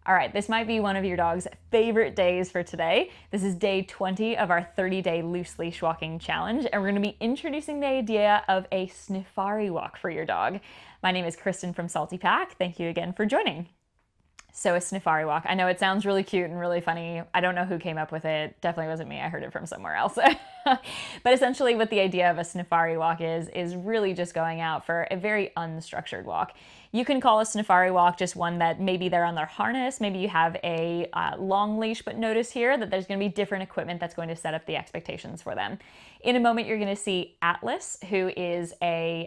All right, this might be one of your dog's favorite days for today. This is day 20 of our 30-day loose leash walking challenge, and we're gonna be introducing the idea of a sniffari walk for your dog. My name is Kristen from Salty Pack. Thank you again for joining. So a sniffari walk. I know it sounds really cute and really funny. I don't know who came up with it. Definitely wasn't me. I heard it from somewhere else. But essentially what the idea of a sniffari walk is really just going out for a very unstructured walk. You can call a sniffari walk just one that maybe they're on their harness, maybe you have a long leash, but notice here that there's going to be different equipment that's going to set up the expectations for them. In a moment, you're going to see Atlas, who is a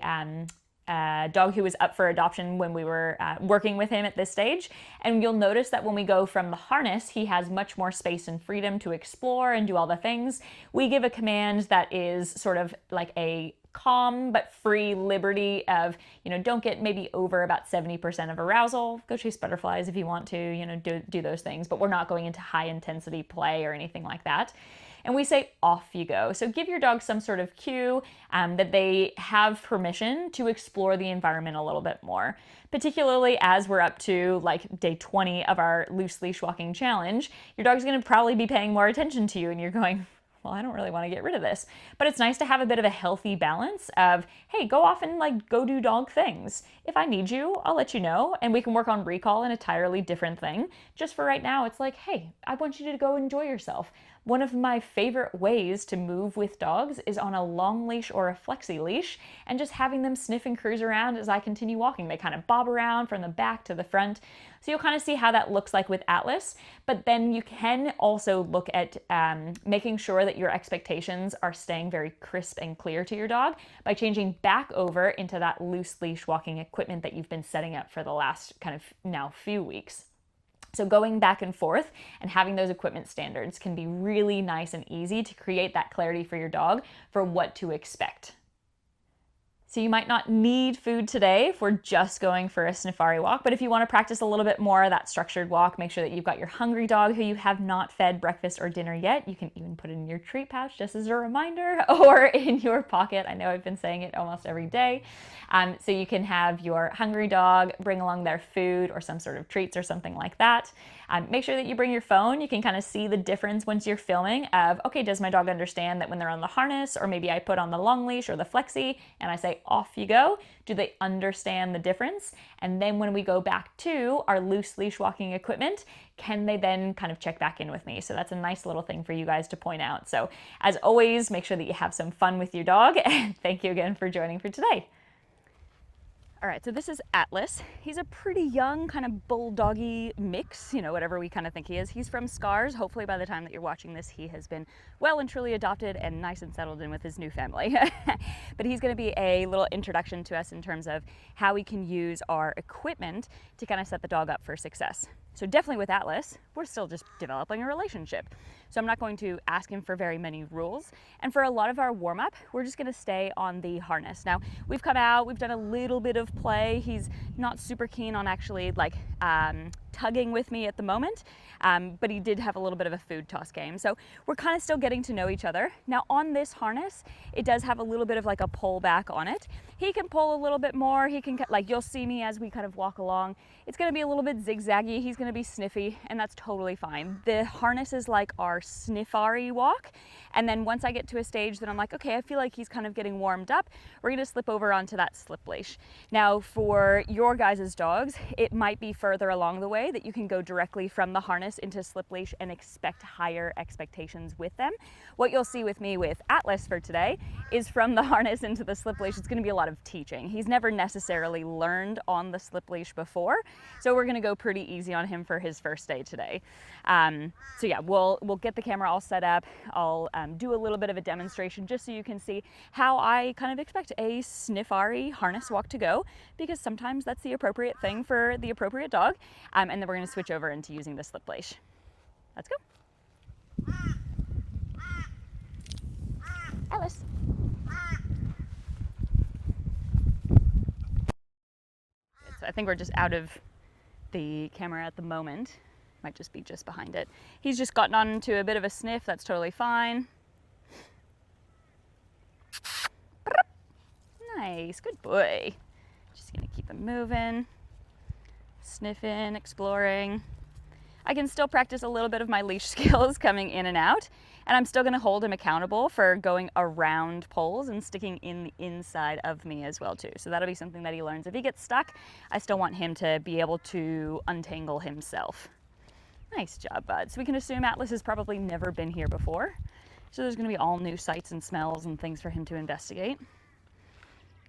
dog who was up for adoption when we were working with him at this stage. And you'll notice that when we go from the harness, he has much more space and freedom to explore and do all the things. We give a command that is sort of like a calm but free liberty of, don't get maybe over about 70% of arousal. Go chase butterflies if you want to, do those things, but we're not going into high intensity play or anything like that. And we say, off you go. So give your dog some sort of cue that they have permission to explore the environment a little bit more. Particularly as we're up to like day 20 of our loose leash walking challenge, your dog's gonna probably be paying more attention to you and you're going, well, I don't really want to get rid of this. But it's nice to have a bit of a healthy balance of, hey, go off and go do dog things. If I need you, I'll let you know, and we can work on recall, an entirely different thing. Just for right now, it's like, hey, I want you to go enjoy yourself. One of my favorite ways to move with dogs is on a long leash or a flexi leash and just having them sniff and cruise around as I continue walking. They kind of bob around from the back to the front. So you'll kind of see how that looks like with Atlas, but then you can also look at making sure that your expectations are staying very crisp and clear to your dog by changing back over into that loose leash walking equipment that you've been setting up for the last kind of now few weeks. So going back and forth and having those equipment standards can be really nice and easy to create that clarity for your dog for what to expect. So you might not need food today if we're just going for a sniffari walk, but if you want to practice a little bit more of that structured walk, make sure that you've got your hungry dog who you have not fed breakfast or dinner yet. You can even put it in your treat pouch just as a reminder or in your pocket. I know I've been saying it almost every day. So you can have your hungry dog bring along their food or some sort of treats or something like that. Make sure that you bring your phone. You can kind of see the difference once you're filming of, okay, does my dog understand that when they're on the harness, or maybe I put on the long leash or the flexi and I say, off you go? Do they understand the difference? And then when we go back to our loose leash walking equipment, can they then kind of check back in with me? So that's a nice little thing for you guys to point out. So as always, make sure that you have some fun with your dog. And thank you again for joining for today. All right, so this is Atlas. He's a pretty young kind of bulldoggy mix, whatever we kind of think he is. He's from Scars. Hopefully by the time that you're watching this, he has been well and truly adopted and nice and settled in with his new family. But he's gonna be a little introduction to us in terms of how we can use our equipment to kind of set the dog up for success. So definitely with Atlas, we're still just developing a relationship. So I'm not going to ask him for very many rules. And for a lot of our warm up, we're just gonna stay on the harness. Now, we've come out, we've done a little bit of play. He's not super keen on actually tugging with me at the moment, but he did have a little bit of a food toss game. So we're kind of still getting to know each other. Now on this harness, it does have a little bit of like a pull back on it. He can pull a little bit more. He can, you'll see me as we kind of walk along. It's gonna be a little bit zigzaggy. He's gonna be sniffy, and that's totally fine. The harness is like our sniffari walk. And then once I get to a stage that I'm like, okay, I feel like he's kind of getting warmed up, we're gonna slip over onto that slip leash. Now for your guys' dogs, it might be further along the way that you can go directly from the harness into slip leash and expect higher expectations with them. What you'll see with me with Atlas for today is from the harness into the slip leash, it's gonna be a lot of teaching. He's never necessarily learned on the slip leash before, so we're gonna go pretty easy on him for his first day today. So yeah, we'll get the camera all set up. I'll do a little bit of a demonstration just so you can see how I kind of expect a sniffari harness walk to go, because sometimes that's the appropriate thing for the appropriate dog. And then we're gonna switch over into using the slip leash. Let's go. Alice. So I think we're just out of the camera at the moment. Might just be just behind it. He's just gotten onto a bit of a sniff. That's totally fine. Nice, good boy. Just gonna keep him moving, sniffing, exploring. I can still practice a little bit of my leash skills coming in and out, and I'm still gonna hold him accountable for going around poles and sticking in the inside of me as well too. So that'll be something that he learns. If he gets stuck, I still want him to be able to untangle himself. Nice job, bud. So we can assume Atlas has probably never been here before. So there's gonna be all new sights and smells and things for him to investigate.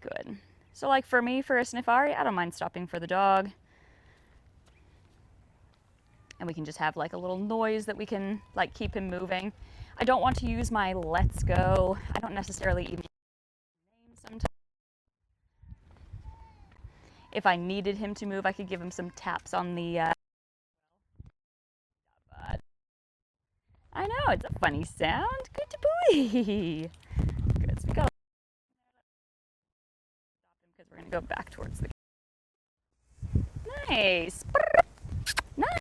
Good. So like for me, for a sniffari, I don't mind stopping for the dog. And we can just have like a little noise that we can like keep him moving. I don't want to use my let's go. I don't necessarily even name sometimes. If I needed him to move, I could give him some taps on the I know, it's a funny sound. Good boy. Good. So we gotta stop him because we're gonna go back towards the nice. Nice.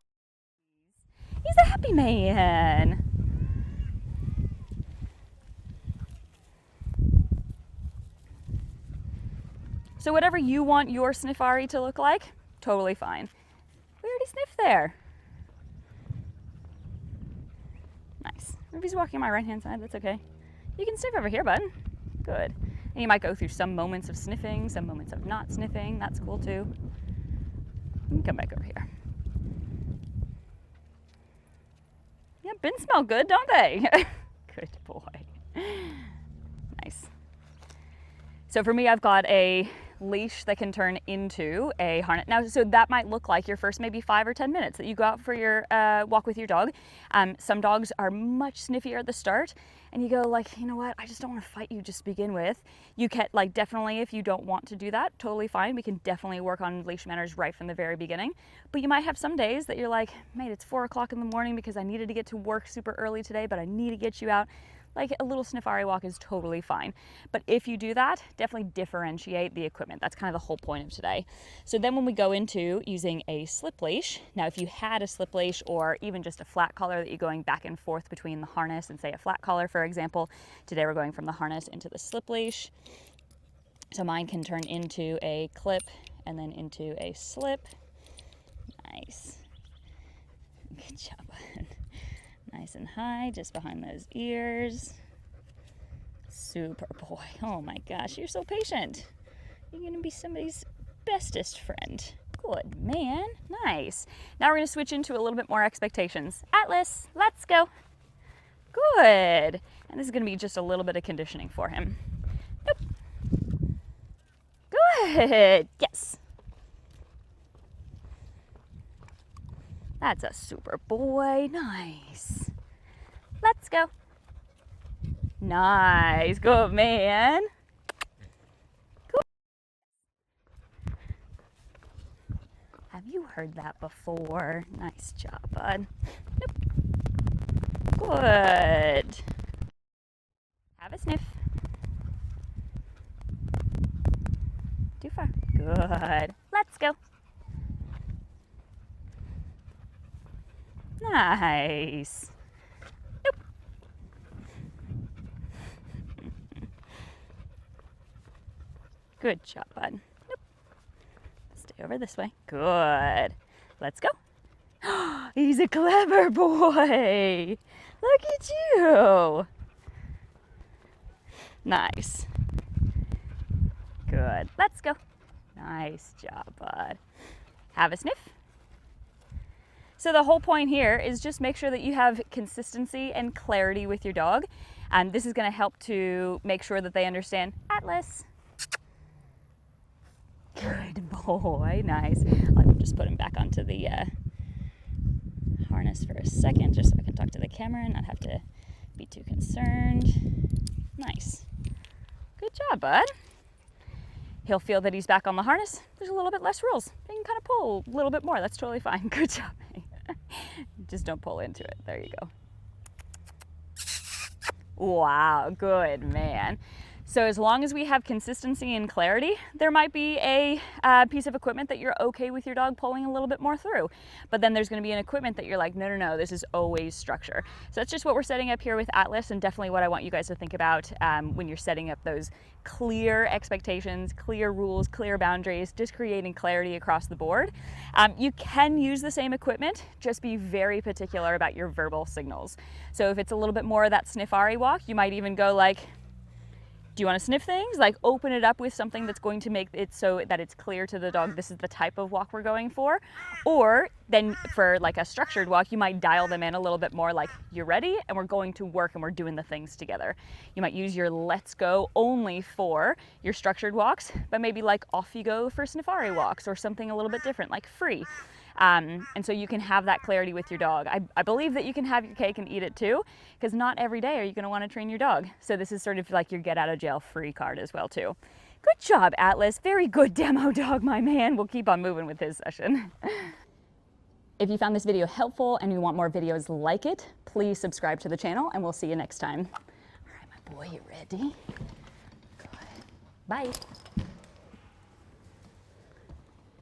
He's a happy man. So whatever you want your sniffari to look like, totally fine. We already sniffed there. Nice. If he's walking on my right hand side, that's okay. You can sniff over here, bud. Good. And you might go through some moments of sniffing, some moments of not sniffing. That's cool too. You can come back over here. Yeah, bins smell good, don't they? Good boy. Nice. So for me, I've got a leash that can turn into a harness. Now, so that might look like your first maybe 5 or 10 minutes that you go out for your walk with your dog. Some dogs are much sniffier at the start, and you go like, you know what, I just don't want to fight you just to begin with. You can like definitely, if you don't want to do that, totally fine. We can definitely work on leash manners right from the very beginning. But you might have some days that you're like, mate, it's 4 o'clock in the morning because I needed to get to work super early today, but I need to get you out. Like a little sniffari walk is totally fine. But if you do that, definitely differentiate the equipment. That's kind of the whole point of today. So then when we go into using a slip leash, now if you had a slip leash or even just a flat collar that you're going back and forth between the harness and say a flat collar, for example, today we're going from the harness into the slip leash. So mine can turn into a clip and then into a slip. Nice. Good job. Nice and high, just behind those ears. Super boy. Oh my gosh, you're so patient. You're gonna be somebody's bestest friend. Good man. Nice. Now we're gonna switch into a little bit more expectations. Atlas, let's go. Good. And this is gonna be just a little bit of conditioning for him. Nope. Good. Yes. That's a super boy. Nice. Let's go. Nice. Good man. Cool. Have you heard that before? Nice job, bud. Nope. Good. Have a sniff. Too far. Good. Let's go. Nice. Nope. Good job, bud. Nope. Stay over this way. Good. Let's go. He's a clever boy. Look at you. Nice. Good. Let's go. Nice job, bud. Have a sniff. So the whole point here is just make sure that you have consistency and clarity with your dog. And this is going to help to make sure that they understand Atlas. Good boy. Nice. Let me just put him back onto the harness for a second, just so I can talk to the camera and not have to be too concerned. Nice. Good job, bud. He'll feel that he's back on the harness. There's a little bit less rules. He can kind of pull a little bit more. That's totally fine. Good job. Just don't pull into it. There you go. Wow, good man. So as long as we have consistency and clarity, there might be a piece of equipment that you're okay with your dog pulling a little bit more through. But then there's going to be an equipment that you're like, no, no, no, this is always structure. So that's just what we're setting up here with Atlas, and definitely what I want you guys to think about when you're setting up those clear expectations, clear rules, clear boundaries, just creating clarity across the board. You can use the same equipment, just be very particular about your verbal signals. So if it's a little bit more of that sniffari walk, you might even go like, do you want to sniff things? Like open it up with something that's going to make it so that it's clear to the dog this is the type of walk we're going for. Or then for like a structured walk, you might dial them in a little bit more like, you're ready and we're going to work and we're doing the things together. You might use your let's go only for your structured walks, but maybe like off you go for sniffari walks or something a little bit different like free. And so you can have that clarity with your dog. I believe that you can have your cake and eat it too, because not every day are you going to want to train your dog. So this is sort of like your get out of jail free card as well too. Good job, Atlas. Very good demo dog, my man. We'll keep on moving with his session. If you found this video helpful and you want more videos like it, please subscribe to the channel and we'll see you next time. All right, my boy, you ready? Good. Bye.